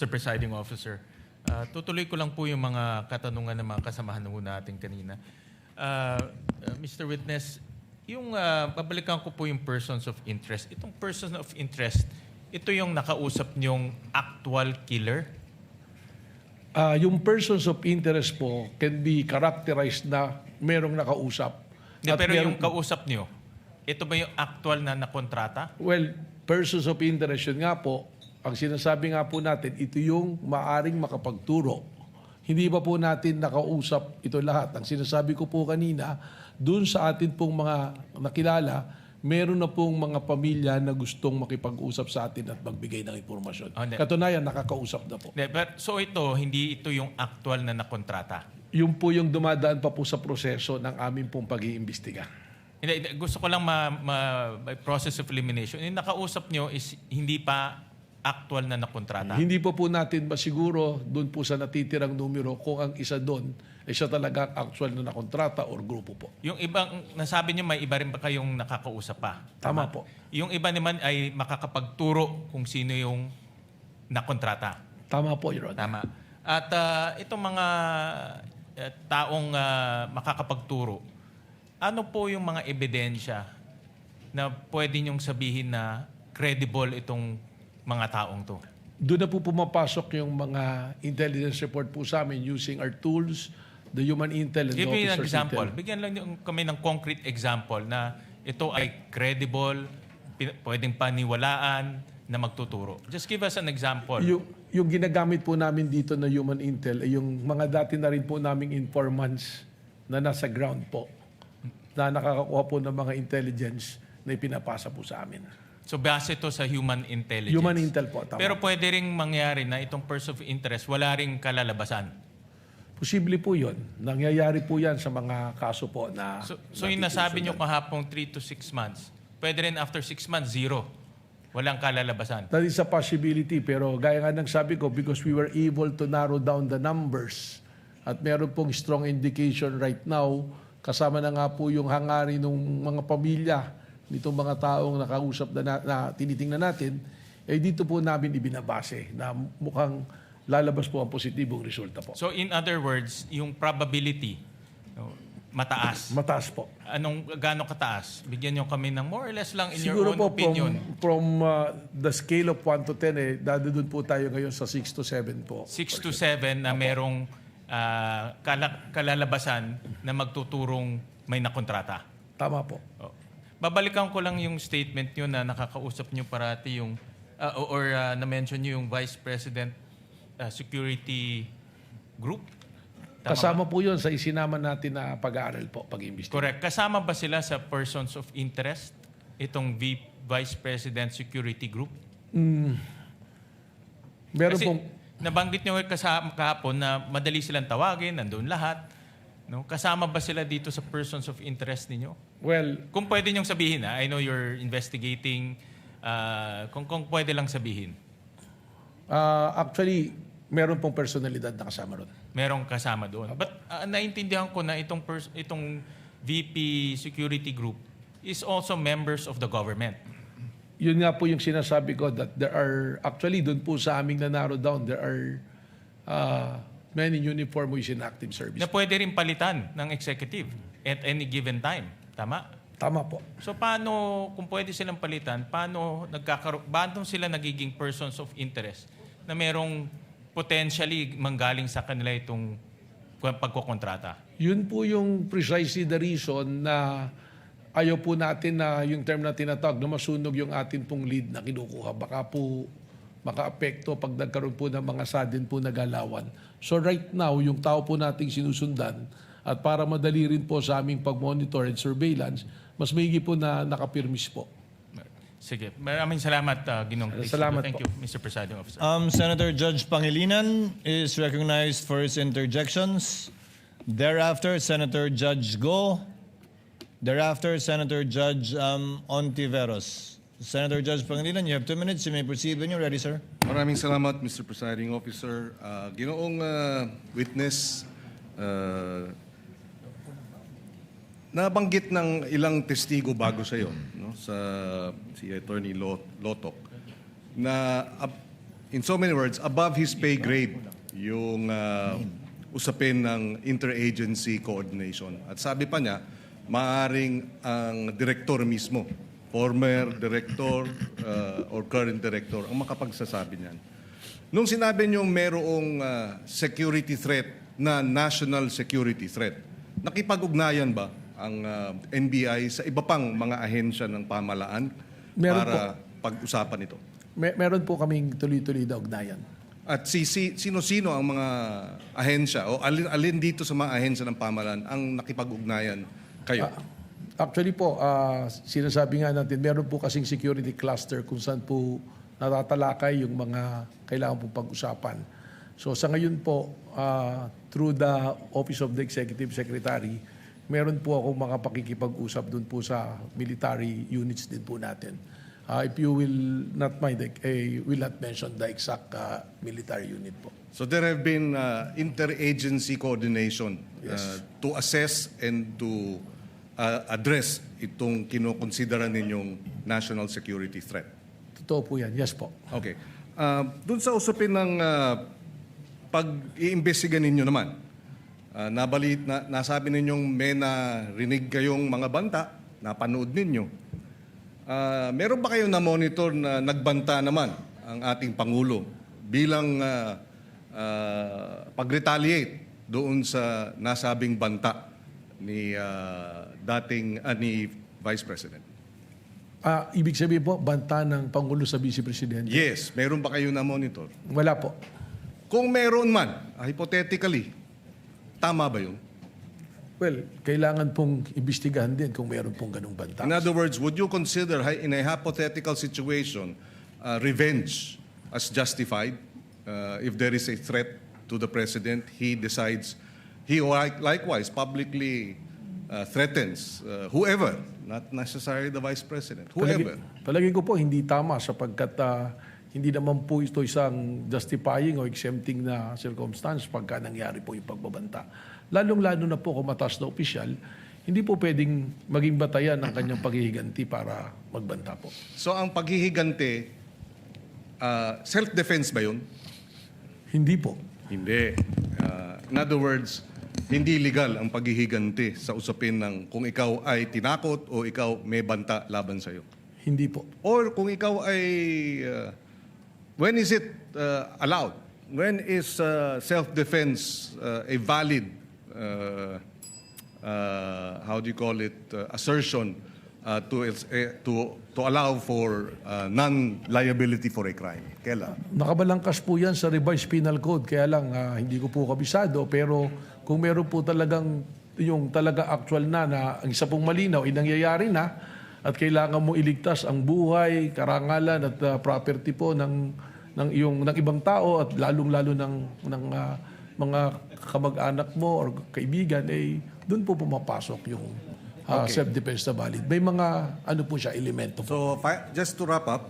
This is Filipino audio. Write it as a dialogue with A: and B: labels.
A: Mr. Presiding Officer, tutuloy ko lang po yung mga katanungan ng mga kasamahan ho natin kanina. Mr. Witness, yung babalikan ko po yung persons of interest. Itong persons of interest, ito yung nakausap niyong actual killer?
B: Yung persons of interest po can be characterized na merong nakausap.
A: Hindi,
B: At
A: pero
B: merong-
A: yung kausap niyo, ito ba yung actual na nakontrata?
B: Well, persons of interest yun nga po, ang sinasabi nga po natin, ito yung maaring makapagturo. Hindi pa po natin nakausap ito lahat. Ang sinasabi ko po kanina, dun sa atin pong mga nakilala, meron na pong mga pamilya na gustong makipag-usap sa atin at magbigay ng impormasyon.
A: Oh, hindi.
B: Katunayan, nakakausap na po.
A: Hindi, so hindi ito yung actual na nakontrata?
B: Yun po yung dumadaan pa po sa proseso ng aming pong pag-iimbestiga.
A: Hindi, gusto ko lang by process of elimination. Yung nakausap niyo is hindi pa actual na nakontrata?
B: Hindi po natin masiguro doon po sa natitirang numero kung ang isa doon ay siya talaga actual na nakontrata or grupo po.
A: Yung ibang, nasabi niyo may iba rin ba kayong nakakausap pa?
B: Tama po.
A: Yung iba naman ay makakapagturo kung sino yung nakontrata.
B: Tama po, Your Honor.
A: Tama. At itong mga taong makakapagturo, ano po yung mga ebidensya na pwede niyong sabihin na credible itong mga taong to?
B: Doon na po pumapasok yung mga intelligence report po sa amin using our tools, the human intel and
A: Give me an
B: officers
A: example.
B: intel.
A: Bigyan lang kami ng concrete example na ito ay credible, pwedeng paniwalaan na magtuturo. Just give us an example.
B: Yung ginagamit po namin dito na human intel ay yung mga dati na rin po naming informants na nasa ground po, na nakakakuha po ng mga intelligence na ipinapasa po sa amin.
A: So base ito sa human intelligence.
B: Human intel po, tama.
A: Pero pwede ring mangyari na itong person of interest wala ring kalalabasan.
B: Posible po yun. Nangyayari po yan sa mga kaso po na...
A: So yung nasabi nyo kahapong 3 to 6 months, pwede rin after 6 months, 0. Walang kalalabasan.
B: That is a possibility. Pero gaya nga ng sabi ko, because we were able to narrow down the numbers at meron pong strong indication right now, kasama na nga po yung hangarin ng mga pamilya nitong mga taong nakausap na tinitingnan natin, eh dito po namin ibinabase na mukhang lalabas po ang positibong resulta po.
A: So in other words, yung probability, mataas.
B: Mataas po.
A: Gaano kataas? Bigyan nyo kami ng more or less lang in
B: Siguro
A: your own
B: po
A: opinion.
B: from the scale of 1 to 10, doon po tayo ngayon sa 6 to 7 po.
A: 6 to 7 na merong kalalabasan na magtuturong may nakontrata.
B: Tama po.
A: Oh. Babalikan ko lang yung statement nyo na nakakausap nyo parati yung na-mention nyo yung Vice President Security Group. Tama
B: Kasama po yun sa isinama natin na pag-aaral po, pag-imbestiga.
A: Correct. Kasama ba sila sa persons of interest, itong Vice President Security Group?
B: Meron
A: Kasi
B: pong...
A: nabanggit nyo kahapon na madali silang tawagin, nandun lahat. No? Kasama ba sila dito sa persons of interest ninyo?
B: Well,
A: Kung pwede nyong sabihin, I know you're investigating, kung pwede lang sabihin.
B: actually, meron pong personalidad na kasama ron.
A: Merong kasama doon. But naintindihan ko na itong VP Security Group is also members of the government.
B: Yun nga po yung sinasabi ko that there are, actually doon po sa aming na-narrow down, there are many uniform who is in active service.
A: Na pwede rin palitan ng executive at any given time. Tama?
B: Tama po.
A: So paano, kung pwede silang palitan, paano sila nagiging persons of interest na merong potentially manggaling sa kanila itong pagkokontrata? Yun
B: Po yung precisely the reason na ayaw po natin na yung term na tinatawag na masunog yung atin pong lead na kinukuha. Baka po maka-apekto pag nagkaroon po ng mga sudden po na galawan. So right now, yung tao po nating sinusundan at para madali rin po sa aming pag-monitor and surveillance, mas maigi po na nakapirmis po.
A: Sige. Maraming salamat, Ginong Cristo.
B: Salamat
A: Thank
B: po.
A: you, Mr. Presiding Officer.
C: Senator Judge Pangilinan is recognized for his interjections. Thereafter, Senator Judge Go. Thereafter, Senator Judge Ontiveros. Senator Judge Pangilinan, you have 2 minutes. You may proceed when you're ready, sir.
D: Maraming salamat, Mr. Presiding Officer. Ginoong witness, nabanggit ng ilang testigo bago sa iyo, no, si Attorney Lotok, na in so many words, above his pay grade yung usapin ng interagency coordination. At sabi pa niya, maaring ang direktor mismo, former director or current director, ang makapagsasabi niyan. Nung sinabi niyo merong security threat na national security threat, nakipag-ugnayan ba ang NBI sa iba pang mga ahensya ng pamahalaan
B: Meron
D: para pag-usapan ito?
B: Meron po kaming tuloy-tuloy na ugnayan.
D: At sino-sino ang mga ahensya o alin dito sa mga ahensya ng pamahalaan ang nakipag-ugnayan kayo?
B: Actually po, sinasabi nga natin, meron po kasing security cluster kung saan po natatalakay yung mga kailangan po pag-usapan. So sa ngayon po, through the Office of the Executive Secretary, meron po akong mga pakikipag-usap dun po sa military units din po natin. If you will not mind, I will not mention the exact military unit po.
D: So there have been interagency coordination to assess and to address itong kinokonsidera ninyong national security threat.
B: Totoo po yan. Yes po.
D: Okay. Doon sa usapin ng pag-iimbestiga ninyo naman, nasabi ninyong may narinig kayong mga banta, napanood ninyo. Meron ba kayong na-monitor na nagbanta naman ang ating Pangulo bilang pag-retaliate doon sa nasabing banta ni ni Vice President?
B: Ibig sabihin po, banta ng Pangulo sa Vice Presidente?
D: Yes. Meron ba kayong na-monitor?
B: Wala po.
D: Kung meron man, hypothetically, tama ba yun?
B: Well, kailangan pong imbestigahan din kung meron pong ganung banta.
D: In other words, would you consider in a hypothetical situation revenge as justified if there is a threat to the president? He decides, he likewise publicly threatens whoever, not necessarily the vice president, whoever.
B: Palagi ko po hindi tama sapagkat hindi naman po ito isang justifying o exempting na circumstance pagka nangyari po yung pagbabanta. Lalong-lalo na po kung mataas na opisyal, hindi po pwedeng maging batayan ng kanyang paghihiganti para magbanta po.
D: So ang paghihigante, self-defense ba yun?
B: Hindi po.
D: Hindi. In other words, hindi legal ang paghihiganti sa usapin ng kung ikaw ay tinakot o ikaw may banta laban sa'yo.
B: Hindi po.
D: Or kung ikaw ay, when is it allowed? When is self-defense a valid, how do you call it, assertion to allow for non-liability for a crime? Kailan?
B: Nakabalangkas po yan sa revised penal code, kaya lang hindi ko po kabisado, pero kung meron po talagang yung talaga actual na ang isa pong malinaw ay nangyayari na at kailangan mo iligtas ang buhay, karangalan at property po ng ibang tao at lalong-lalo ng mga kamag-anak mo or kaibigan, doon po pumapasok yung self-defense na valid. May mga ano po siya, elemento po.
D: So, just to wrap up,